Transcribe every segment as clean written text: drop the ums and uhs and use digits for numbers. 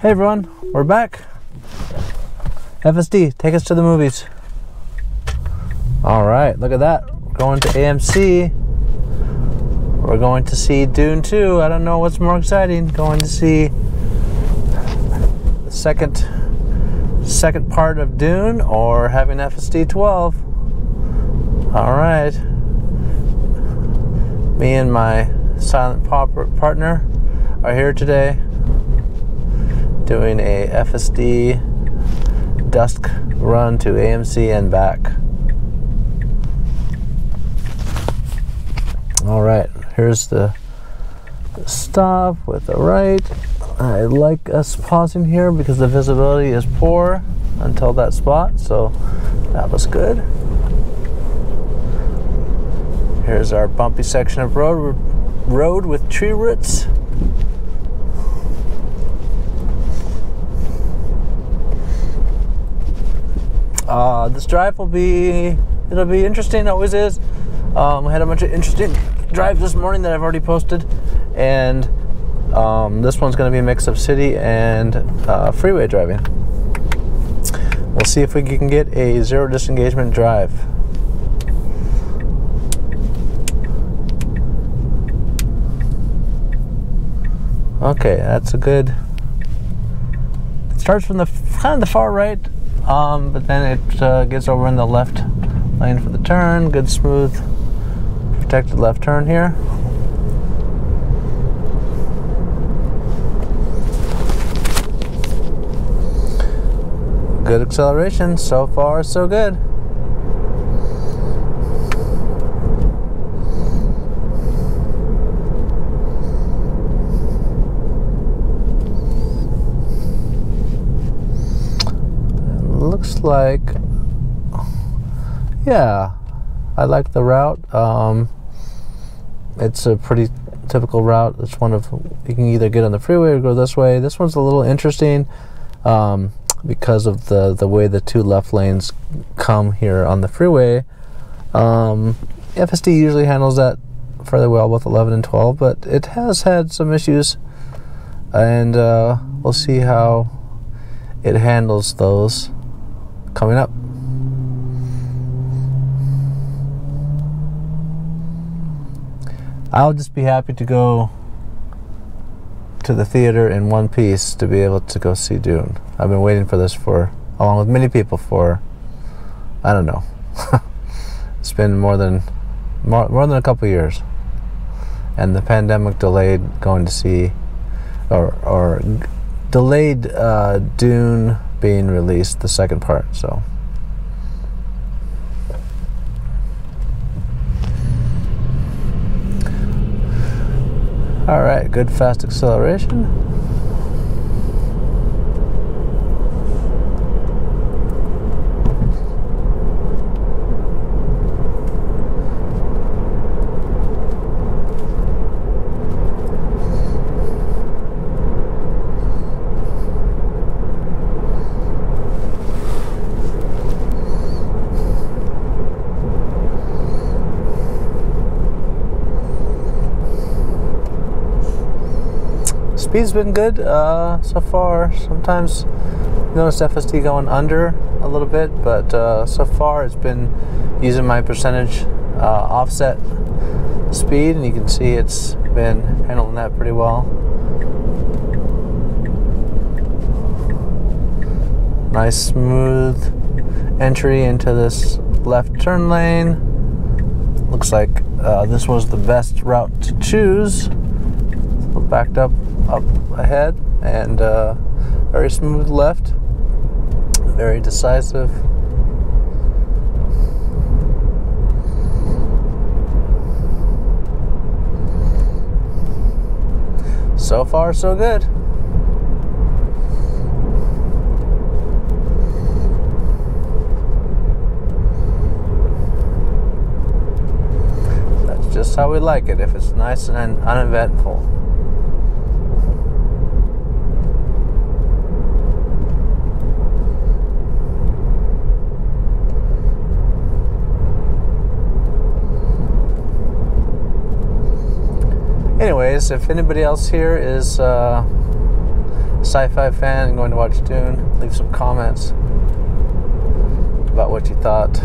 Hey everyone, we're back. FSD, take us to the movies. All right, look at that. We're going to AMC. We're going to see Dune 2. I don't know what's more exciting, going to see the second part of Dune or having FSD 12. All right. Me and my silent partner are here today doing a FSD dusk run to AMC and back. All right, here's the stop with the right. I like us pausing here because the visibility is poor until that spot, so that was good. Here's our bumpy section of road with tree roots. This drive it'll be interesting, it always is. We had a bunch of interesting drives this morning that I've already posted, and this one's going to be a mix of city and freeway driving. We'll see if we can get a zero disengagement drive. Okay, that's a good. It starts from the kind of the far right, but then it gets over in the left lane for the turn. Good smooth, protected left turn here. Good acceleration. So far, so good. Looks like, yeah, I like the route. It's a pretty typical route. It's one of, you can either get on the freeway or go this way. This one's a little interesting because of the way the two left lanes come here on the freeway. FSD usually handles that fairly well with 11 and 12, but it has had some issues, and we'll see how it handles those coming up. I'll just be happy to go to the theater in one piece to be able to go see Dune. I've been waiting for this for, along with many people, for, I don't know. It's been more than a couple years, and the pandemic delayed going to see, or delayed Dune being released, the second part. So all right, good fast acceleration. Speed's been good so far. Sometimes notice FSD going under a little bit, but so far it's been using my percentage offset speed, and you can see it's been handling that pretty well. Nice smooth entry into this left turn lane. Looks like this was the best route to choose. So backed up ahead, and very smooth left, very decisive. So far, so good. That's just how we like it, if it's nice and uneventful. Anyways, if anybody else here is sci-fi fan and going to watch Dune, leave some comments about what you thought.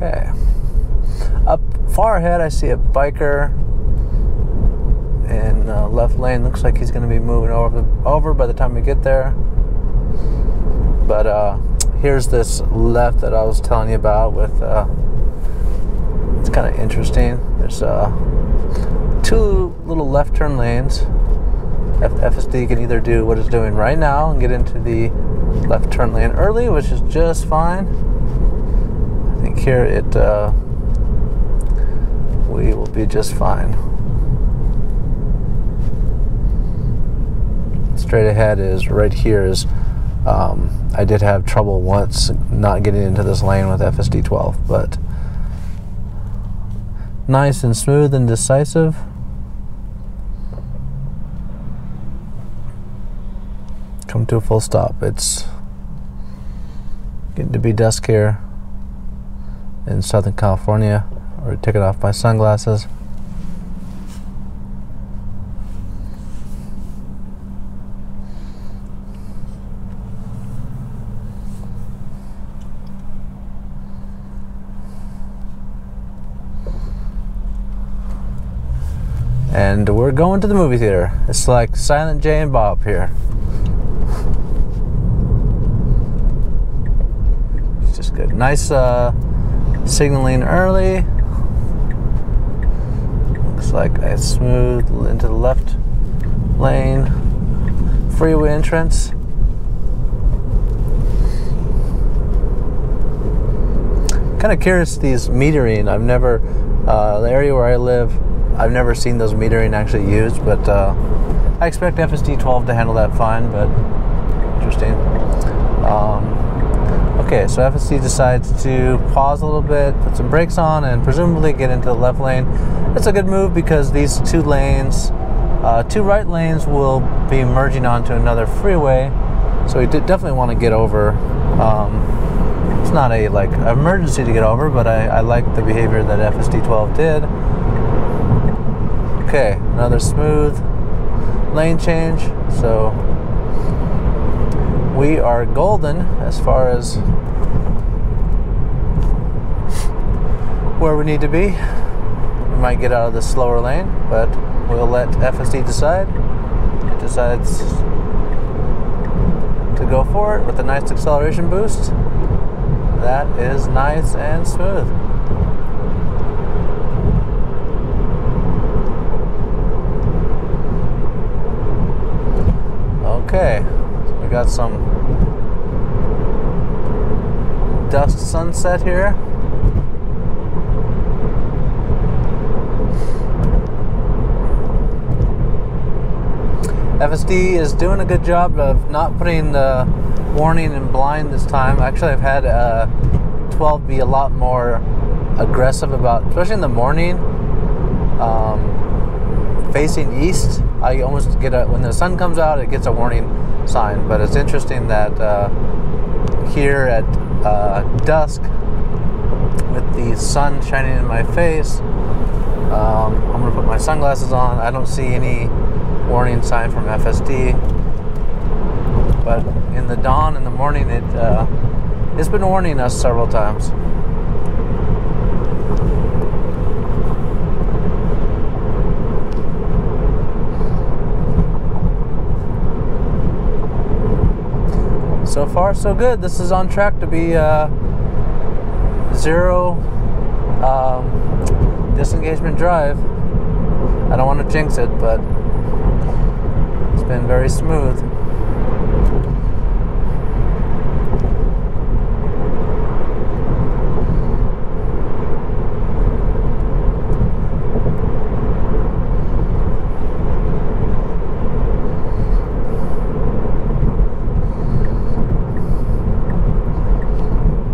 Okay. Up far ahead, I see a biker in the left lane. Looks like he's going to be moving over by the time we get there. But here's this left that I was telling you about. With it's kind of interesting. There's two little left turn lanes. FSD can either do what it's doing right now and get into the left turn lane early, which is just fine. I think here we will be just fine. Straight ahead is right here is I did have trouble once not getting into this lane with FSD 12, but nice and smooth and decisive. Come to a full stop. It's getting to be dusk here in Southern California. Already taking off my sunglasses. And we're going to the movie theater. It's like Silent J and Bob here. It's just good. Nice signaling early. Looks like I smooth into the left lane. Freeway entrance. Kind of curious, these metering. I've never, the area where I live, I've never seen those metering actually used, but I expect FSD 12 to handle that fine, but interesting. Okay, so FSD decides to pause a little bit, put some brakes on, and presumably get into the left lane. It's a good move because these two lanes, two right lanes will be merging onto another freeway, so we definitely want to get over. It's not a like emergency to get over, but I like the behavior that FSD 12 did. Okay, another smooth lane change, so we are golden as far as where we need to be. We might get out of the slower lane, but we'll let FSD decide. It decides to go for it with a nice acceleration boost. That is nice and smooth. Okay, so we got some dusk sunset here. FSD is doing a good job of not putting the warning in blind this time. Actually, I've had 12 be a lot more aggressive about, especially in the morning, facing east. I almost get when the sun comes out, it gets a warning sign. But it's interesting that here at dusk, with the sun shining in my face, I'm gonna put my sunglasses on. I don't see any warning sign from FSD, but in the dawn, in the morning, it's been warning us several times. So far, so good. This is on track to be zero disengagement drive. I don't want to jinx it, but it's been very smooth.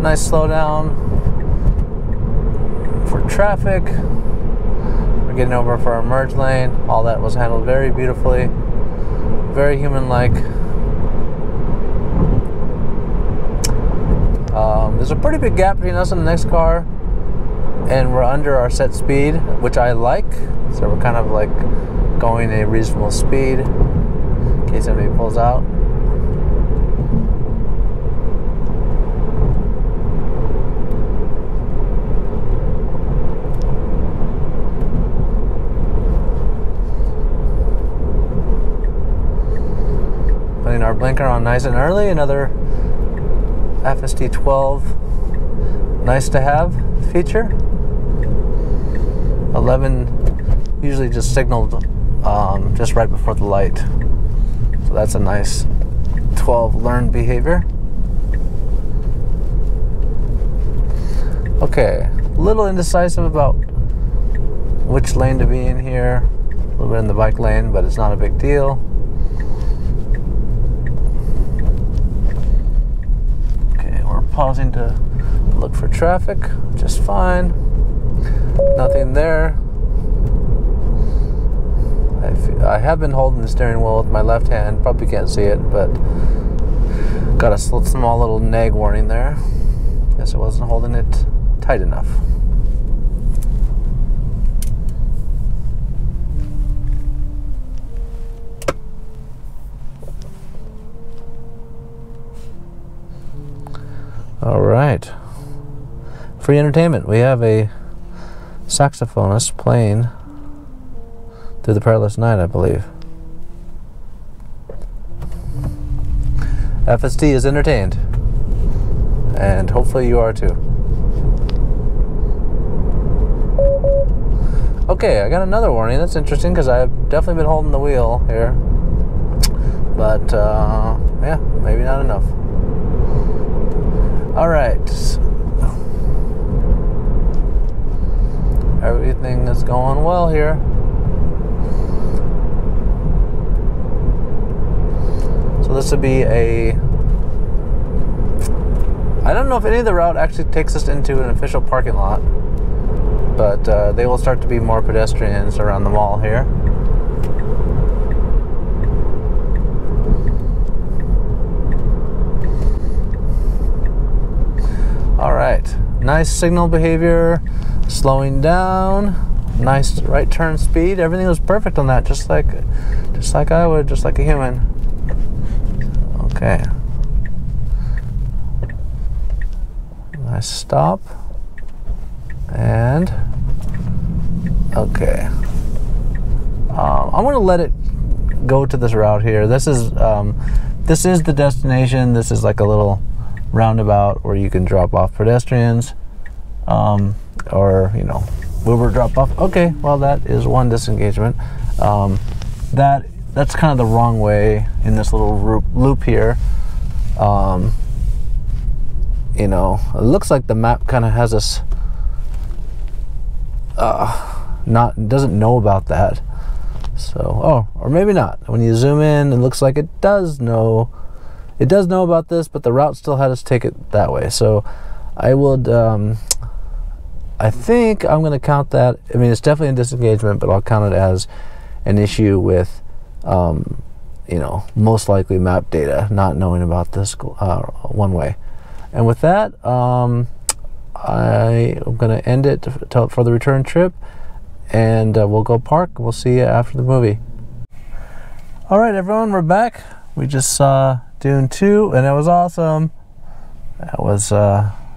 nice slowdown for traffic. We're getting over for our merge lane. All that was handled very beautifully, very human-like. There's a pretty big gap between us and the next car, and we're under our set speed, which I like. So we're kind of like going a reasonable speed in case anybody pulls out. Putting our blinker on nice and early. Another FSD 12 nice to have feature. 11 usually just signaled just right before the light, so that's a nice 12 learned behavior. Okay, a little indecisive about which lane to be in here. A little bit in the bike lane, but it's not a big deal. Pausing to look for traffic, just fine. Nothing there. I have been holding the steering wheel with my left hand. Probably can't see it, but got a small little nag warning there. Guess I wasn't holding it tight enough. All right. Free entertainment. We have a saxophonist playing Through the Perilous Night, I believe. FSD is entertained. And hopefully you are too. Okay, I got another warning. That's interesting because I've definitely been holding the wheel here. But, yeah, maybe not enough. All right. Everything is going well here. So this would be I don't know if any of the route actually takes us into an official parking lot, but they will start to be more pedestrians around the mall here. All right, nice signal behavior, slowing down, nice right turn speed. Everything was perfect on that, just like I would, just like a human. Okay. Nice stop. And okay. I'm gonna let it go to this route here. This is the destination. This is like a little roundabout where you can drop off pedestrians, or Uber drop off. Okay, well that is one disengagement. That's kind of the wrong way in this little loop here. It looks like the map kind of has us doesn't know about that. So, or maybe not. When you zoom in, it looks like it does know. It does know about this, but the route still had us take it that way. So I would, I think I'm going to count that. I mean, it's definitely a disengagement, but I'll count it as an issue with, most likely map data, not knowing about this one way. And with that, I'm going to end it for the return trip, and we'll go park. We'll see you after the movie. All right, everyone, we're back. We just saw Dune 2, and it was awesome. That was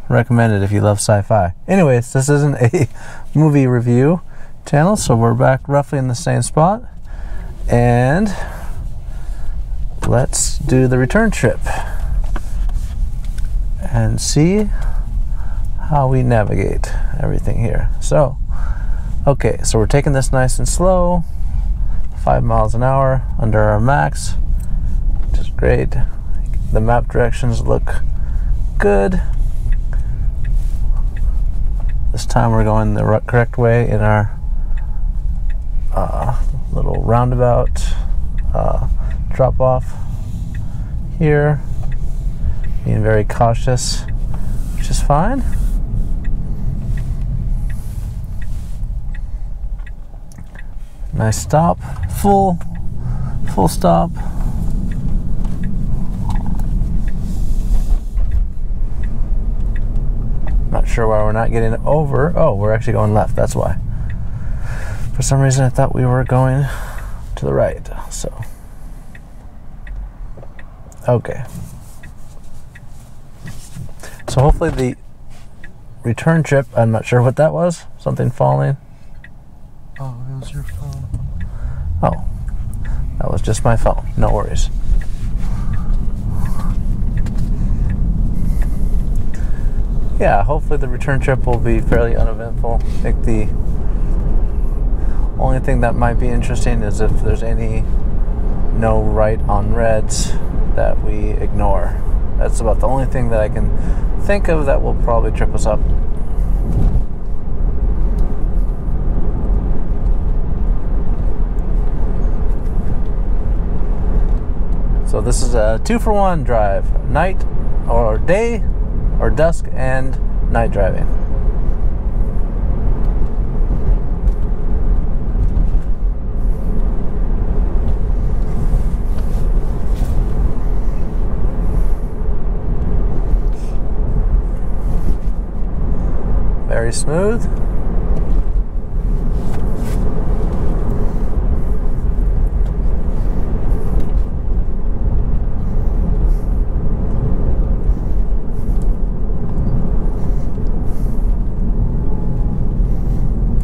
recommended if you love sci-fi. Anyways, this isn't a movie review channel, so we're back roughly in the same spot. And let's do the return trip and see how we navigate everything here. So, okay, so we're taking this nice and slow, 5 miles an hour under our max, which is great. The map directions look good. This time we're going the correct way in our little roundabout drop off here. Being very cautious, which is fine. Nice stop, full stop. Not sure why we're not getting over. Oh, we're actually going left, that's why. For some reason I thought we were going to the right, so. Okay. So hopefully the return trip, I'm not sure what that was, something falling. Oh, it was your phone. Oh, that was just my phone, no worries. Yeah, hopefully the return trip will be fairly uneventful. I think the only thing that might be interesting is if there's any no right on reds that we ignore. That's about the only thing that I can think of that will probably trip us up. So this is a 2-for-1 drive, night or day or dusk and night driving. Very smooth.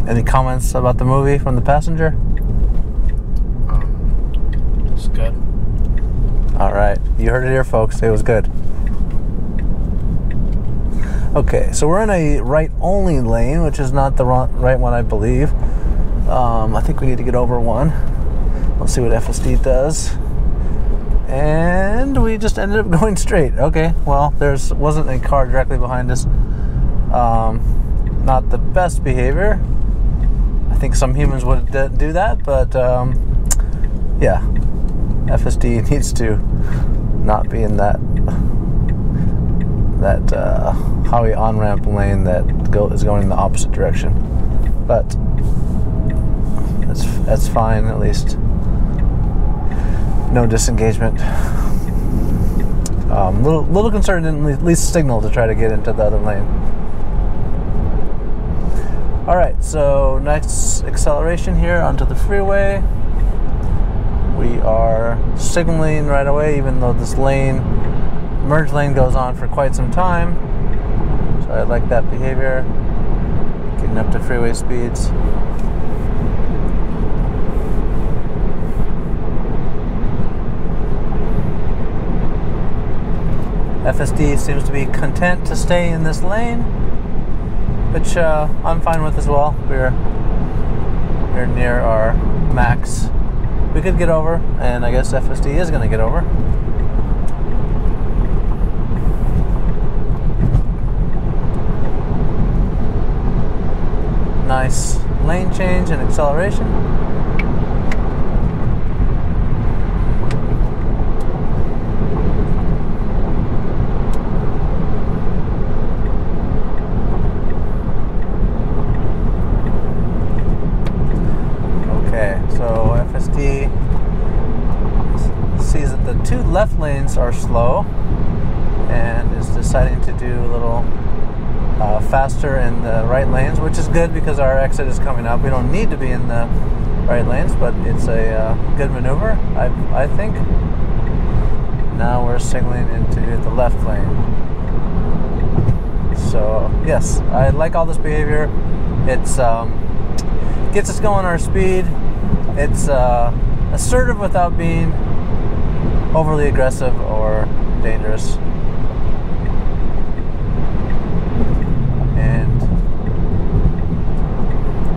Any comments about the movie from the passenger? It's good. All right, you heard it here, folks. It was good. Okay, so we're in a right-only lane, which is not the right one, I believe. I think we need to get over one. Let's see what FSD does. And we just ended up going straight. Okay, well, wasn't a car directly behind us. Not the best behavior. I think some humans would do that, but yeah, FSD needs to not be in that highway on-ramp lane that is going in the opposite direction. But that's fine, at least. No disengagement. Little concerned, at least signal to try to get into the other lane. Alright, so next acceleration here onto the freeway. We are signaling right away, even though this merge lane goes on for quite some time. So I like that behavior. Getting up to freeway speeds. FSD seems to be content to stay in this lane, which I'm fine with as well. We're near our max. We could get over, and I guess FSD is going to get over. Nice lane change and acceleration. So FSD sees that the two left lanes are slow and is deciding to do a little faster in the right lanes, which is good because our exit is coming up. We don't need to be in the right lanes, but it's a good maneuver, I think. Now we're signaling into the left lane. So yes, I like all this behavior. It's gets us going our speed. It's assertive without being overly aggressive or dangerous. And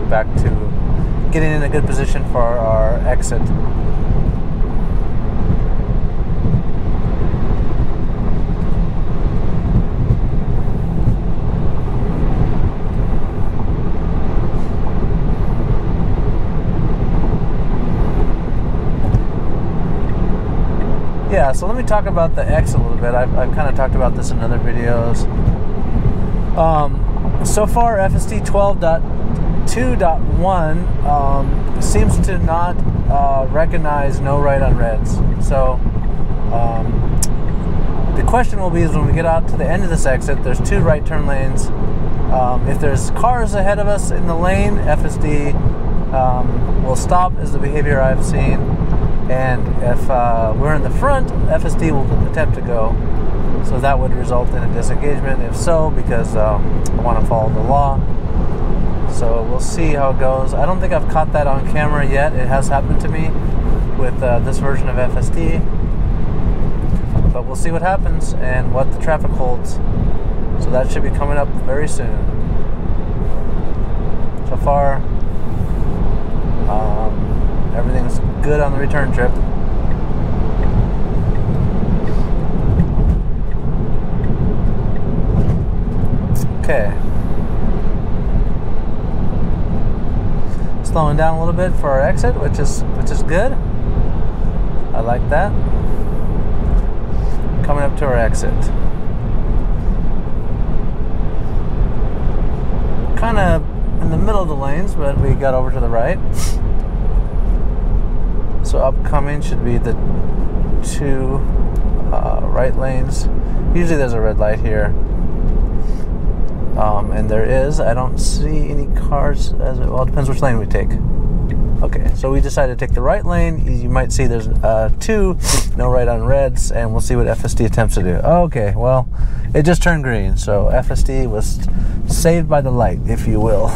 back to getting in a good position for our exit. Yeah, so let me talk about the X a little bit. I've kind of talked about this in other videos. So far, FSD 12.2.1 seems to not recognize no right on reds. So the question will be is when we get out to the end of this exit, there's 2 right turn lanes. If there's cars ahead of us in the lane, FSD will stop, is the behavior I've seen. And if we're in the front, FSD will attempt to go. So that would result in a disengagement, if so, because I want to follow the law. So we'll see how it goes. I don't think I've caught that on camera yet. It has happened to me with this version of FSD. But we'll see what happens and what the traffic holds. So that should be coming up very soon. So far, everything's good on the return trip. Okay. Slowing down a little bit for our exit, which is good. I like that. Coming up to our exit. Kind of in the middle of the lanes, but we got over to the right. So upcoming should be the 2 right lanes. Usually there's a red light here. And there is. I don't see any cars. Well, it depends which lane we take. Okay, so we decided to take the right lane. You might see there's 2 no right on reds, and we'll see what FSD attempts to do. Okay, well, it just turned green, so FSD was saved by the light, if you will.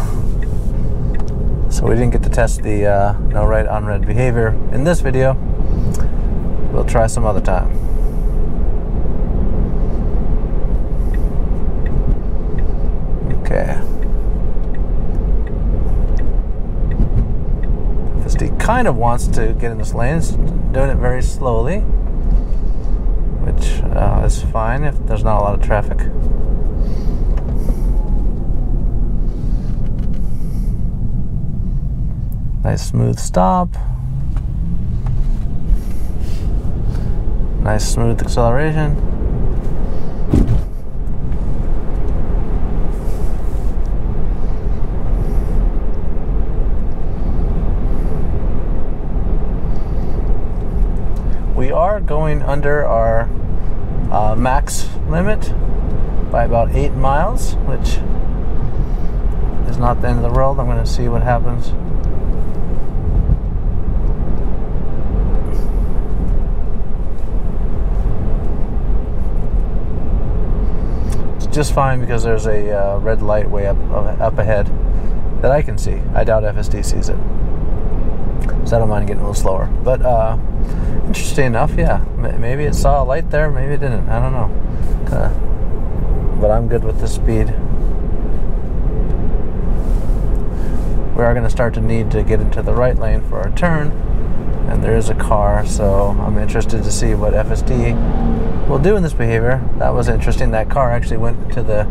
So we didn't get to test the no right on red behavior in this video. We'll try some other time. Okay. FSD kind of wants to get in this lane. It's doing it very slowly, which is fine if there's not a lot of traffic. Nice smooth stop. Nice smooth acceleration. We are going under our max limit by about 8 miles, which is not the end of the world. I'm going to see what happens. It's just fine because there's a red light way up ahead that I can see. I doubt FSD sees it, so I don't mind getting a little slower. But interesting enough, yeah. Maybe it saw a light there, maybe it didn't. I don't know. But I'm good with the speed. We are going to start to need to get into the right lane for our turn, and there is a car, so I'm interested to see what FSD will do in this behavior. That was interesting. That car actually went to the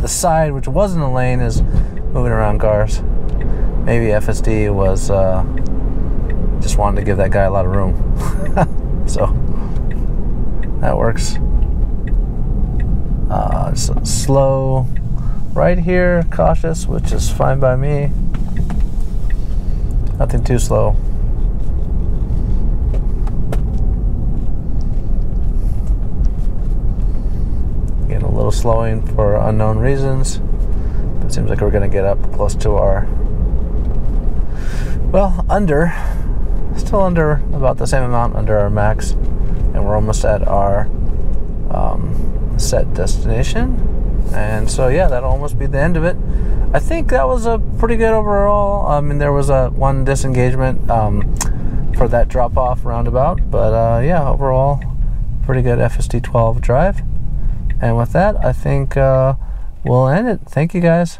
side, which wasn't a lane, is moving around cars. Maybe FSD was just wanted to give that guy a lot of room. So that works. Slow right here, cautious, which is fine by me. Nothing too slow. Getting a little slowing for unknown reasons. It seems like we're going to get up close to our, well, still under about the same amount under our max, and we're almost at our set destination. And so yeah, that'll almost be the end of it. I think that was a pretty good overall. I mean, there was one disengagement for that drop-off roundabout, but yeah, overall, pretty good FSD 12 drive. And with that, I think we'll end it. Thank you, guys.